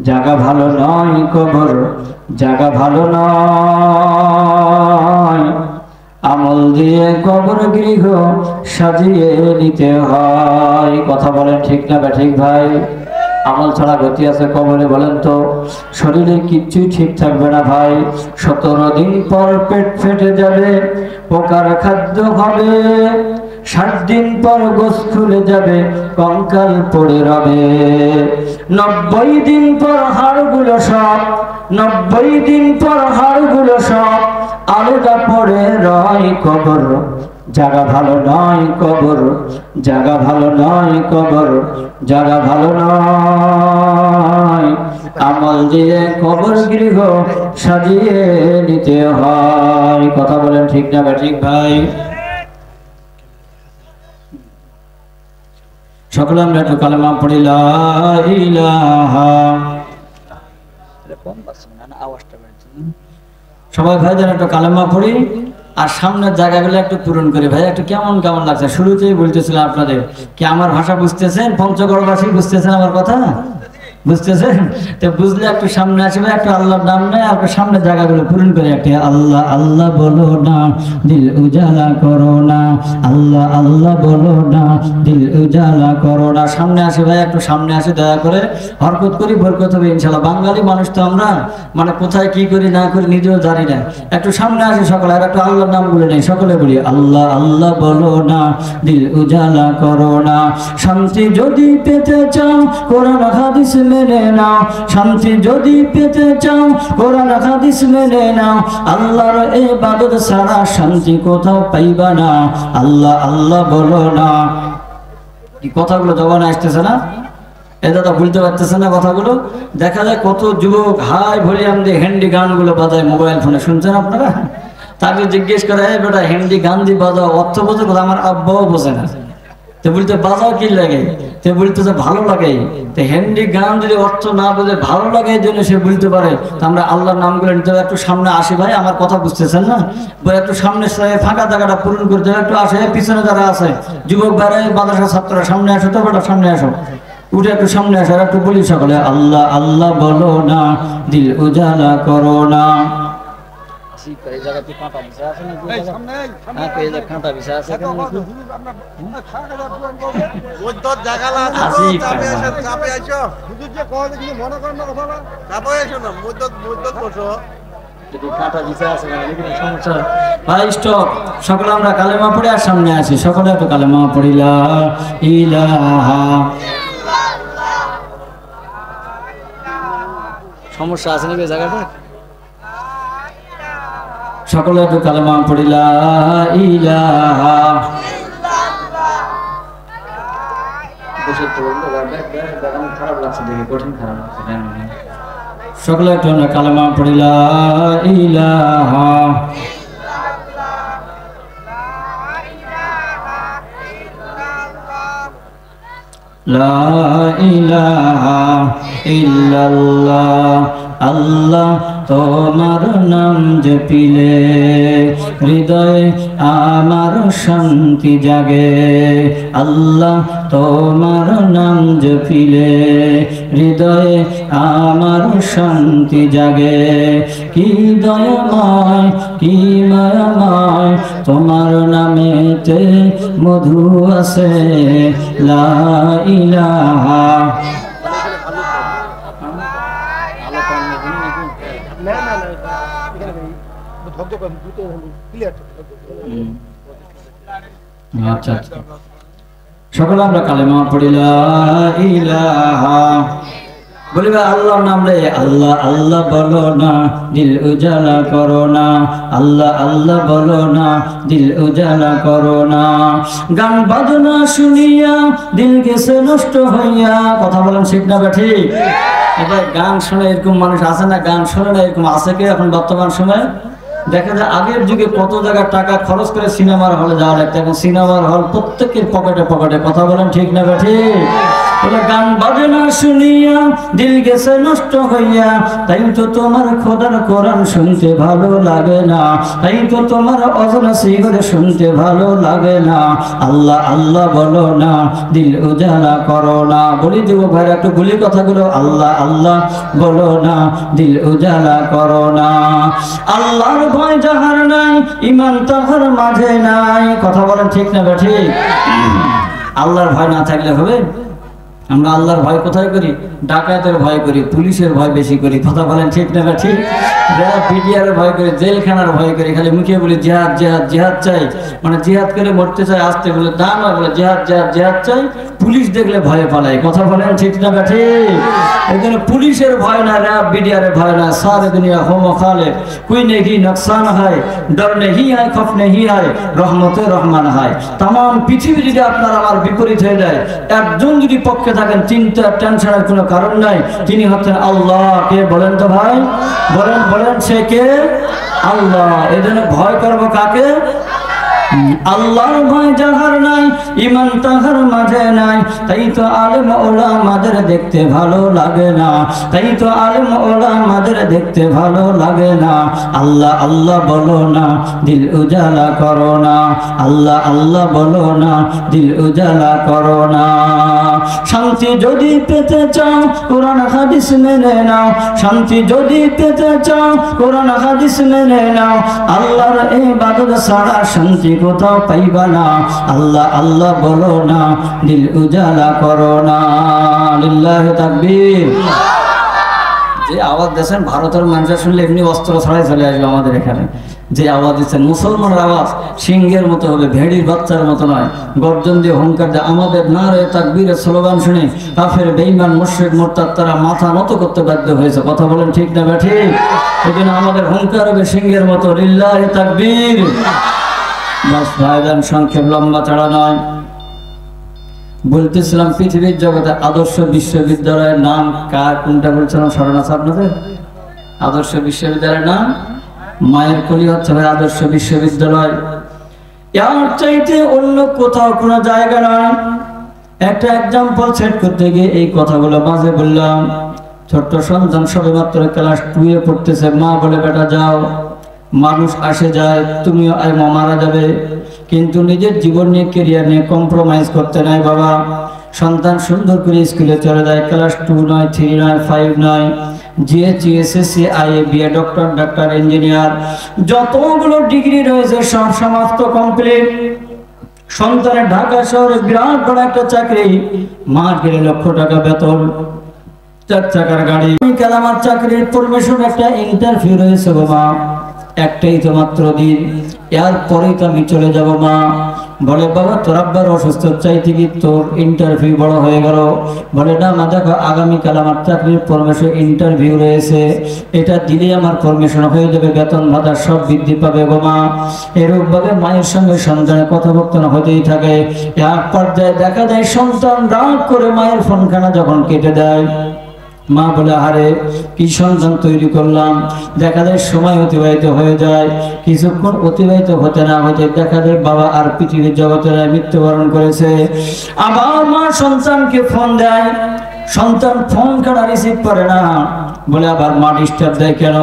জায়গা ভালো নয়, কবর জায়গা ভালো নয়। আমল দিয়ে কবর গৃহ সাজিয়ে নিতে হয়। কথা বলেন ঠিক না বা ঠিক ভাই? আমল ছাড়া গতি আছে কবরে? বলেন তো। শরীরে কিচ্ছুই ঠিক থাকবে না ভাই। 17 দিন পর পেট ফেটে যাবে, পোকার খাদ্য হবে, 60 দিন পর গোস খুলে যাবে, কঙ্কাল পড়ে রবে, 90 দিন পর হাড়গুলো সব, 90 দিন পর হাড়গুলো সব আলাদা পড়ে রয়। কবর জায়গা ভালো নয়, কবর জায়গা ভালো নয়, কবর জায়গা ভালো নয়। আমল দিয়ে কবর গৃহ সাজিয়ে নিতে হয়। কথা বলেন ঠিক না বা ঠিক ভাই? সকলে আমরা একটু কালেমা পড়ি, লা ইলাহা। সবাই ভাইদের একটু কালেমা পড়ি আর সামনের জায়গাগুলো একটু পূরণ করি। ভাই একটু কেমন কেমন লাগছে? শুরুতেই বলতেছিলাম আপনাদের, কি আমার ভাষা বুঝতেছেন? পঞ্চগড়বাসী বুঝতেছেন আমার কথা? বুঝতেছেন? তো বুঝলে একটু সামনে আসবে, একটু আল্লাহর নাম নেয়, আর সামনে জায়গাগুলো পূরণ করে একটা আল্লাহ আল্লাহ বলো না, দিল উজালা করো না, আল্লাহ আল্লাহ বলো না, দিল উজালা করো না। সামনে আসে ভাই, একটু সামনে আসে, দয়া করে হরকত করি বরকত হবে ইনশাল্লাহ। বাঙালি মানুষ তো আমরা, মানে কোথায় কি করি না করি নিজেও জানি না। একটু সামনে আসে সকলে, আর একটু আল্লাহর নাম বলে নেই, সকলে বলি আল্লাহ আল্লাহ বলো না, দিল উজালা করো না। শান্তি যদি পেতে চাও কোরআন হাদিস মেনে নাও, শান্তি যদি পেতে চাও কোরআন হাদিস মেনে নাও, আল্লাহর ইবাদত ছাড়া শান্তি কোথাও পাইবা না, আল্লাহ আল্লাহ বলো না। এই কথাগুলো জবানে আসতেছে না? এ দাদা বুঝতে পারতেছে না কথাগুলো? দেখা যায় কত যুবক হাই ভলিউম দিয়ে হ্যান্ডি গানগুলো বাজায় মোবাইল ফোনে, শুনছেন আপনারা? তাকে জিজ্ঞেস করে, এই বেটা হ্যান্ডি গান দিয়ে বাজাও, অর্থ বোঝে কথা? আমার আব্বাও বোঝে না। তো বলতে বাজাও কি লাগে? তো বলতেছে ভালো লাগে। তো হ্যান্ডি গান যদি অর্থ না বোঝে, ভালো লাগে এই জন্য সে বলতে পারে। তো আমরা আল্লাহর নামগুলো নিতে হবে। একটু সামনে আসি ভাই, আমার কথা বুঝতেছেন না? একটু সামনে ফাঁকা জায়গাটা পূরণ করতে হবে। একটু আসে, পিছনে যারা আছে যুবক ভাইরা, মাদ্রাসা ছাত্ররা, সামনে আসো তো বেটা, সামনে আসো, উঠে একটু সামনে আসো। আর একটু বলি সকলে আল্লাহ আল্লাহ বলো না, দিল উজালা করো না। সকলে আমরা কালেমা পড়ে আর সামনে আছি, সকলে একটু কালেমা পড়ি, লা ইলাহা। সমস্যা আছে নাকি জায়গাটা? সকলে একটু কালেমা পড়ি, লা ইলাহা। খারাপ লাগছে দেখে, কঠিন খারাপ লাগছে। সকলে একটু আমরা কালেমা পড়ি, লা ইলাহা। লা ইলাহা ইল্লাল্লাহ। আল্লাহ তোমার নাম জপিলে হৃদয়ে আমার শান্তি জাগে, আল্লাহ তোমার নাম জপিলে হৃদয়ে আমার শান্তি জাগে। কি দয়াময় কি মায়াময় তোমার নামেতে মধু আছে, লা ইলাহা। আচ্ছা আচ্ছা, সকলে আমরা কালেমা পড়ি, লা ইলাহা। বলিবা আল্লাহর নাম রে, আল্লাহ আল্লাহ বলো না, দিল উজালা করো না, আল্লাহ আল্লাহ বলো না, দিল উজালা করো না। গান বাজনা শুনিয়া দিল গেছে নষ্ট হইয়া, কথা বলেন ঠিক না বেঠি? এবার গান শুনে এরকম মানুষ আছে না? গান শুনে না এরকম আছে কি এখন বর্তমান সময়ে? দেখা যায় আগের যুগে কত জায়গায় টাকা খরচ করে সিনেমার হলে যাওয়া লাগতো, এখন সিনেমার হল প্রত্যেকের পকেটে পকেটে, কথা বলেন ঠিক না বেঠি? গান বাজনা শুনিয়া দিল গেছে নষ্ট হইয়া, তাই তো তোমার খোদার কোরআন শুনতে ভালো লাগে না, তাই তো তোমার অজনা সিগরে শুনতে ভালো লাগে না, আল্লাহ আল্লাহ বলো না, দিল উজালা করো না। বলি যুবক ভাইরা একটু বলি কথাগুলো, আল্লাহ আল্লাহ বলো না, দিল উজালা করো না। আল্লাহর ভয় যাহার নাই, ঈমান তাহার মাঝে নাই, কথা বলেন ঠিক না ঠিক? আল্লাহর ভয় না থাকলে হবে? আমরা আল্লাহর ভয় কোথায় করি? ডাকাতের ভয় করি, পুলিশের ভয় বেশি করি, কথা বলেন ঠিক না ঠিক? বিডিআর ভয় করি, জেলখানার ভয় করি, খালি মুখে বলি জিহাদ জিহাদ জিহাদ চাই, মানে জিহাদ করে মরতে চাই, আসতে বলে দাম হয় বলে জিহাদ জিহাদ জিহাদ চাই, পুলিশ দেখলে ভয়ে পালাই, কথা বলেন ঠিক না ঠিক? এখানে পুলিশের ভয় না, র্যাব বিডিআরের ভয় না, সারে দুনিয়া হো মখালে কোই নেহি নকসান হয়, ডর নেহি হয় খফ নেহি হয়, রহমতে রহমান হয়। তাম পৃথিবী যদি আপনার আমার বিপরীত হয়ে যায়, একজন যদি পক্ষে থাকেন, চিন্তা টেনশনের কোনো কারণ নাই, তিনি হচ্ছেন আল্লাহ। কে বলেন তো ভাই? বলেন বলেন, সে কে? আল্লাহ। এই জন্য ভয় করবো কাকে? আল্লাহর ভয় যাহার নাই, ঈমান তাহার মাঝে নাই, তাই তো আলেম ওলামাদের দেখতে ভালো লাগে না, তাই তো আলেম ওলামাদের দেখতে ভালো লাগে না। আল্লাহ আল্লাহ বলো না, দিল উজালা করো না, আল্লাহ আল্লাহ বলো না, দিল উজালা করো না। শান্তি যদি পেতে চাও কোরআন হাদিস মেনে নাও, শান্তি যদি পেতে চাও কোরআন হাদিস মেনে নাও, আল্লাহর ইবাদত ছাড়া শান্তি কোথাও পাইবা না। আল্লাহ আল্লাহ বলো না, দিল উজালা করো না। লিল্লাহি তাকবীর। যে আওয়াজ দিয়েছেন ভারতের মানুষ শুনলে এমনি অস্ত্র ছাড়াই চলে আসবে আমাদের এখানে। যে আওয়াজ দিচ্ছেন মুসলমানের আওয়াজ সিংহের মতো হবে, ভেড়ির বাচ্চার মতো নয়। গর্জন দিয়ে হুঙ্কার দিয়ে আমাদের নারে তাকবীরের স্লোগান শুনে কাফের বেঈমান মুশরিক মুরতাদ তারা মাথা নত করতে বাধ্য হয়েছে। কথা বলেন ঠিক না ঠিক? এজন্য আমাদের হুঙ্কার হবে সিংহের মতো, লিল্লাহি তাকবীর। বাস ভাইজান, সংক্ষেপ লম্বা চড়া নয়। বলতেছিলাম পৃথিবীর জগতে আদর্শ বিশ্ববিদ্যালয়ের নাম কার, কোনটা বলছিলাম স্মরণ আছে আপনাদের? আদর্শ বিশ্ববিদ্যালয়ের নাম মায়ের কোলে হচ্ছে ভাই আদর্শ বিশ্ববিদ্যালয়। এর চাইতে অন্য কোথাও কোনো জায়গা নয়। একটা এক্সাম্পল সেট করতে গিয়ে এই কথাগুলো মাঝে বললাম। ছোট্ট সন্তান সবেমাত্র ক্লাস 2 এ পড়তেছে, মা বলে বেটা যাও, মানুষ আসে যায়, তুমিও মারা যাবে, কিন্তু নিজের জীবন নিয়ে ক্যারিয়ার নিয়ে কম্প্রোমাইজ করতে নাই বাবা। সন্তান সুন্দর করে স্কুলে চলে যায়, ক্লাস 2 নয়, 3 নয়, 5 নয়, GSC, SSC, IA, BA, doctor, engineer, যতগুলো ডিগ্রি রয়েছে সব সমাপ্ত কমপ্লিট। সন্তানের ঢাকা শহরে বিরাট বড় একটা চাকরি, মাস গেলে লক্ষ টাকা বেতন, 4 চাকার গাড়ি। আমার চাকরির পরমিশন একটা ইন্টারভিউ রয়েছে গো মা, একটাই তো মাত্র দিন, এরপরেই তো আমি চলে যাব মা। বলে বাবা তোর আব্বার অসুস্থ, চাইতে কি তোর ইন্টারভিউ বড় হয়ে গেল? বলে না মা দেখো আগামীকাল আমার চাকরির পরমিশন ইন্টারভিউ রয়েছে, এটা দিলে আমার পরমিশন হয়ে যাবে, বেতন ভাতা সব বৃদ্ধি পাবে গো মা। এরূপ ভাবে মায়ের সঙ্গে সন্তানের কথাবার্তা হতেই থাকে। এক পর্যায়ে দেখা যায় সন্তান রাগ করে মায়ের ফোনখানা যখন কেটে দেয়, মা বলে আরে কি সন্তান তৈরি করলাম। দেখা যায় সময় অতিবাহিত হয়ে যায়, কিছুক্ষণ অতিবাহিত হতে না হতে দেখা যায় বাবা আর পৃথিবীর জগতে মৃত্যুবরণ করেছে। আবার মা সন্তানকে ফোন দেয়, সন্তান ফোন কাটা রিসিভ করে না, বলে আবার মা ডিস্টার্ব দেয় কেন?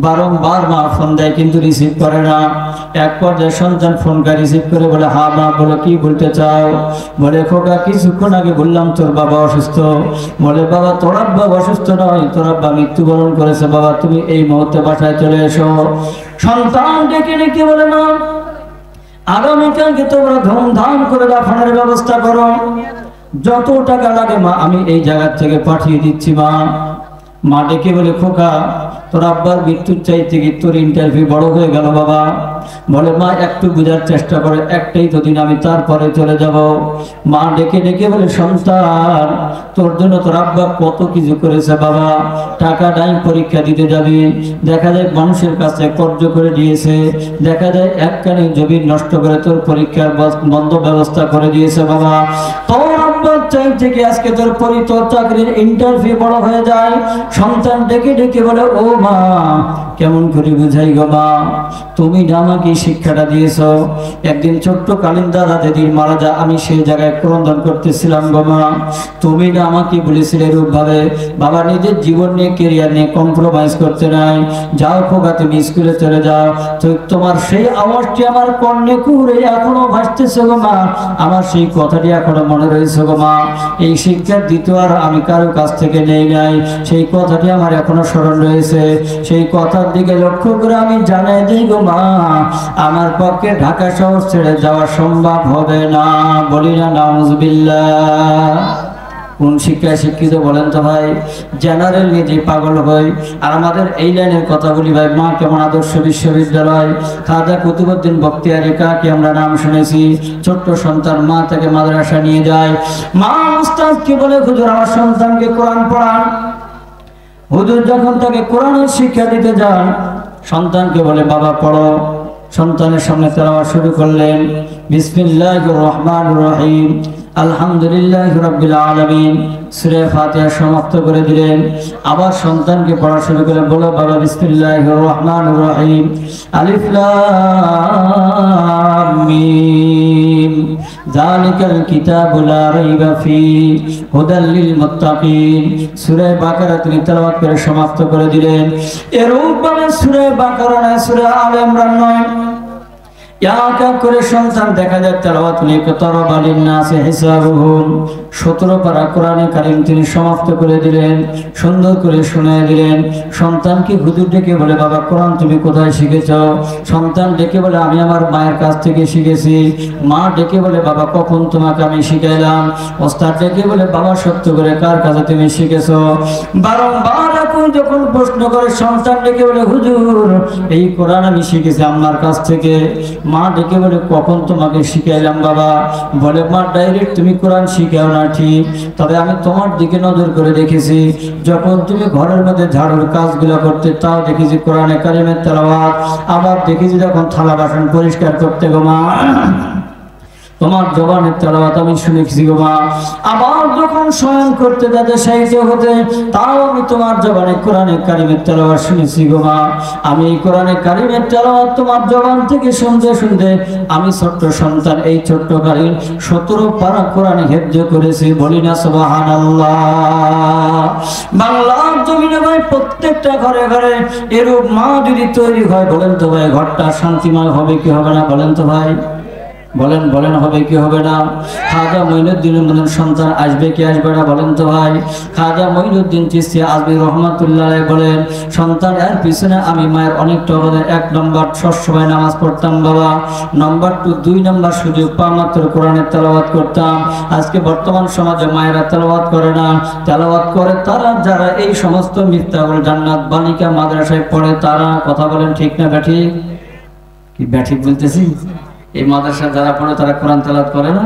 বারংবার মা ফোন দেয় কিন্তু রিসিভ করে না। এক পর্যায়ে সন্তান ফোনটা রিসিভ করে বলে হ্যাঁ মা বলো কি বলতে চাও? বলে খোকা কিছুক্ষণ আগে বললাম তোর বাবা অসুস্থ। বলে বাবা তোর আব্বা অসুস্থ নয়, তোর আব্বা মৃত্যুবরণ করেছে, বাবা তুমি এই মুহূর্তে বাসায় চলে এসো। সন্তান ডেকে ডেকে বলে মা আগামীকালকে তোমরা ধুমধাম করে দাফনের ব্যবস্থা করো, যত টাকা লাগে মা আমি এই জায়গা থেকে পাঠিয়ে দিচ্ছি মা। মা ডেকে বলে খোকা তোর আব্বার মৃত্যুর চাইতে কি তোর ইন্টারভিউ বড় হয়ে গেল বাবা? বলে মা একটু বোঝার চেষ্টা করে, একটাই তো দিন, আমি তারপরে চলে যাব। মা ডেকে ডেকে বলে সন্তান তোর জন্য তোর আব্বা কত কিছু করেছে বাবা, টাকা নাই পরীক্ষা দিতে যাবি, দেখা যায় মানুষের কাছে কর্জ করে দিয়েছে, দেখা যায় একখানি জমি নষ্ট করে তোর পরীক্ষার বন্ধ ব্যবস্থা করে দিয়েছে বাবা। তোর আব্বার চাইতে কি আজকে তোর তোর চাকরির ইন্টারভিউ বড় হয়ে যায়। সন্তান ডেকে ডেকে বলে ও মা কেমন করে বুঝাই গো মা, তুমি না আমাকে শিক্ষাটা দিয়েছো। একদিন ছোট্ট কালীন দাদা দিদির মারা যায়, আমি সেই জায়গায় ক্রন্দন করতেছিলাম গো মা, তুমি না আমাকে বলেছিলে এরূপ ভাবে বাবা নিজের জীবন নিয়ে ক্যারিয়ার নিয়ে কম্প্রোমাইজ করতে নাই, যাও খোকা তুমি স্কুলে চলে যাও। তো তোমার সেই আওয়াজটি আমার কর্ণে কুড়ে এখনো ভাসতেছে গো মা, আমার সেই কথাটি এখনো মনে রয়েছে গো মা। এই শিক্ষার দ্বিতীয় আর আমি কারো কাছ থেকে নেই নাই, সেই কথাটি আমার এখনো স্মরণ রয়েছে। সেই কথার দিকে লক্ষ্য করে আমি জানাই দিই গো মা আমার পক্ষে ঢাকা শহর ছেড়ে যাওয়া সম্ভব হবে না। বলি না নাউজুবিল্লাহ। কোন শিক্ষায় শিক্ষিত বলেন তো ভাই? জেনারেল নিজে পাগল হই। আর আমাদের এই লাইনের কথা বলি ভাই, মা কেমন আদর্শ বিশ্ববিদ্যালয়, খাজা কুতুবউদ্দিন বখতিয়ারি কাকে আমরা নাম শুনেছি। ছোট্ট সন্তান মা তাকে মাদ্রাসা নিয়ে যায়, মা উস্তাদ কি বলে হুজুর আমার সন্তানকে কোরআন পড়ান। হুজুর যখন তাকে কোরআনের শিক্ষা দিতে যান, সন্তানকে বলে বাবা পড়ো। সন্তানের সামনে তেলাওয়াত শুরু করলেন, বিসমিল্লাহির রহমানির রহিম আলহামদুলিল্লাহি রাব্বিল আলামিন সূরা ফাতিহা সমাপ্ত করে দিলেন। আবার সন্তানকে পড়া শুরু করে বলো বাবা বিসমিল্লাহির রহমানির রহিম আলিফ লাম মিম যালিকাল কিতাবু লা রাইবা ফি হুদাল লিল মুত্তাকিন। সূরা বাকারা তিনি তেলাওয়াত করে সমাপ্ত করে দিলেন। এরূপভাবে সূরা বাকারা নয়, সূরা আলে ইমরান নয়, এক এক করে সন্তান দেখা যায় তেলাওয়াত লিকতারাবা লিন-নাসি হিসাবুহুম 17 পারা কোরআনে কারীম তিনি সমাপ্ত করে দিলেন, সুন্দর করে শুনিয়ে দিলেন। সন্তানকে হুজুর ডেকে বলে বাবা কোরআন তুমি কোথায় শিখেছো? সন্তান ডেকে বলে আমি আমার মায়ের কাছ থেকে শিখেছি। মা ডেকে বলে বাবা কখন তোমাকে আমি শিখাইলাম? ওস্তাদ ডেকে বলে বাবা সত্য করে কার কাছে তুমি শিখেছো? বারংবার যখন প্রশ্ন করে সন্তান ডেকে বলে হুজুর এই কোরআন আমি শিখেছি আম্মার কাছ থেকে। মা ডেকে বলে কখন তোমাকে শিখাইলাম বাবা? বলে মা ডাইরেক্ট তুমি কোরআন শিখাও না ঠিক, তবে আমি তোমার দিকে নজর করে দেখেছি যখন তুমি ঘরের মধ্যে ঝাড়ুর কাজগুলো করতে তাও দেখেছি কোরআনে কারিমের তেলাওয়াত। আবার দেখেছি যখন থালা বাসন পরিষ্কার করতে গো মা তোমার জবানের তেলাওয়াত আমি শুনেছি গো মা। আবার যখন শয়ন করতে যাতে সাহিত্য হতে তাও আমি তোমার জবানে কোরআনে কারিমের তেলাওয়াত শুনেছি গো মা। আমি এই কোরআনে কারিমের তেলাওয়াত তোমার জবান থেকে শুনতে শুনতে আমি ছোট্ট সন্তান এই ছোট্ট কারিম 17 পারা কোরআনে হেফজ করেছি। বলি না সুবহানাল্লাহ। বাংলার জমিনে ভাই প্রত্যেকটা ঘরে ঘরে এরূপ মা যদি তৈরি হয় বলেন তো ভাই ঘরটা শান্তিময় হবে কি হবে না? বলেন তো ভাই, বলেন বলেন হবে কি হবে না? খাজা মঈনুদ্দিনের মতন সন্তান আসবে কি আসবে না? বলেন তো ভাই। খাজা মঈনুদ্দিন চিশতি আজমি রহমাতুল্লাহ আলাইহি বলেন সন্তান এর পিছনে আমি মায়ের অনেকটা অবদান। 1 নম্বর সবসময় নামাজ পড়তাম বাবা, নম্বর 2 নম্বর সুযোগ পাওয়া মাত্র কোরআনের তেলাওয়াত করতাম। আজকে বর্তমান সমাজে মায়েরা তেলাওয়াত করে না, তেলাওয়াত করে তারা যারা এই সমস্ত মিফতাহুল জান্নাত বালিকা মাদ্রাসায় পড়ে তারা। কথা বলেন ঠিক না ব্যাঠিক? কি ব্যাঠিক বলতেছি? এই মাদ্রাসা যারা পড়ে তারা কোরআন তেলাওয়াত করে না?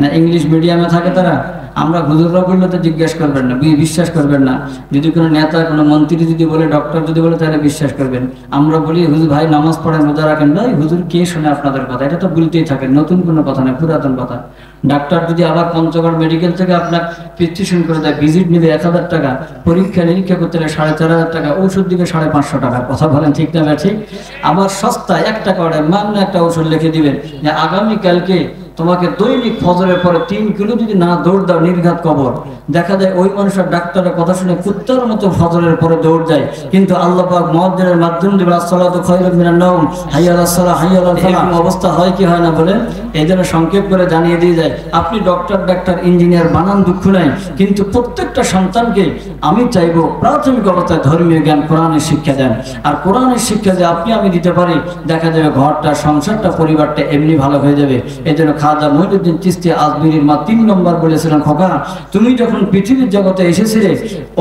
না ইংলিশ মিডিয়ামে থাকে তারা? আমরা হুজুররা বললে তো জিজ্ঞেস করবেন না, বিশ্বাস করবেন না। যদি কোনো নেতা কোনো মন্ত্রী যদি বলে ডক্টর যদি বলে তাহলে বিশ্বাস করবেন। আমরা বলি হুজুর ভাই নামাজ পড়েন রোজা রাখেন, না হুজুর কে শোনে আপনাদের কথা? এটা তো বলতেই থাকে, নতুন কোনো কথা নয়, পুরাতন কথা। ডাক্তার যদি আবার পঞ্চগড় মেডিকেল থেকে আপনার প্রেসক্রিপশন করে দেয়, ভিজিট নেবে 1000 টাকা, পরীক্ষা নিরীক্ষা করতে হলে 4500 টাকা, ওষুধ দিবে 550 টাকা। কথা বলেন ঠিক না ঠিক? আবার সস্তা 1 টাকা মান্য একটা ওষুধ লিখে দিবেন যে আগামীকালকে তোমাকে দৈনিক ফজরের পরে 3 কিলো যদি না দৌড় দাও নির্ঘাত কবর। দেখা যায় ওই মানুষের ডাক্তারের কথা শুনে কুত্তার মতো ফজরের পরে দৌড় যায়, কিন্তু আল্লাহ পাক মুয়াজ্জিনের মাধ্যমে দিবেন আসসালাতু খায়রুম মিনান নাওম, হাইয়া আলাস সালাহ, হাইয়া আলাল ফালাহ। অবস্থা হয় কি হয় না বলেন? এই জন্য সংক্ষেপ করে জানিয়ে দিয়ে যায় আপনি ডাক্তার ইঞ্জিনিয়ার বানান দুঃখ নাই, কিন্তু প্রত্যেকটা সন্তানকে আমি চাইবো প্রাথমিক অবস্থায় ধর্মীয় জ্ঞান কোরআনের শিক্ষা দেন। আর কোরআনের শিক্ষা যে আপনি আমি দিতে পারি দেখা যাবে ঘরটা সংসারটা পরিবারটা এমনি ভালো হয়ে যাবে। এই জন্য খাজা মঈনুদ্দিন চিশতি আজমিরির মা 3 নম্বর বলেছিলেন খোকা তুমি যখন পৃথিবীর জগতে এসেছিলে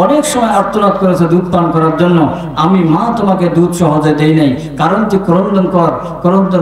অনেক সময় আর্তনাদ করেছো দুধ পান করার জন্য, আমি মা তোমাকে দুধ সহজে দেই নাই, কারণ তুই ক্রন্দন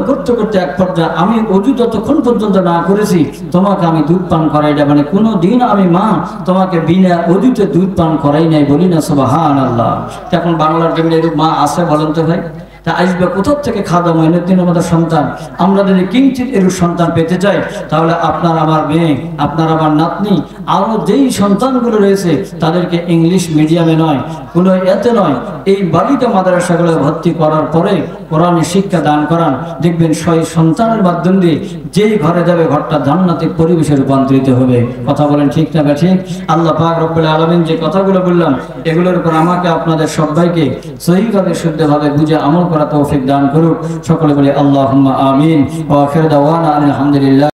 করতে করতে এক পর্যায়ে আমি অজু যতক্ষণ পর্যন্ত না করেছি তোমাকে আমি দুধ পান করাই না, মানে কোনো দিন আমি মা তোমাকে বিনা অজুতে দুধ পান করাই নাই। বলি না সুবহানাল্লাহ। এখন বাংলার জমিনে এরূপ মা আছে বলেন তো ভাই? তা আসবে কোথার থেকে? খাজা মঈনুদ্দিন আমাদের সন্তান। আমরা যদি কিঞ্চিত এরূপ সন্তান পেতে চাই তাহলে আপনার আমার মেয়ে, আপনার আমার নাতনি, আরো যেই সন্তানগুলো রয়েছে তাদেরকে ইংলিশ মিডিয়ামে নয়, কোনো এতে নয়, এই বালিকা মাদ্রাসাগুলো ভর্তি করার পরে কোরআনের শিক্ষা দান করান। দেখবেন সেই সন্তানের মাধ্যম দিয়ে যেই ঘরে যাবে ঘরটা জান্নাতের পরিবেশে রূপান্তরিত হবে। কথা বলেন ঠিক না ঠিক? আল্লাহ পাক রব্বুল আলামিন যে কথাগুলো বললাম এগুলোর উপর আমাকে আপনাদের সবাইকে সহিভাবে শুদ্ধভাবে বুঝে আমল করা তৌফিক দান করুক। সকলে বলি আল্লাহুম্মা আমিন। ওয়া আখিরু দাওয়ানা আলহামদুলিল্লাহ।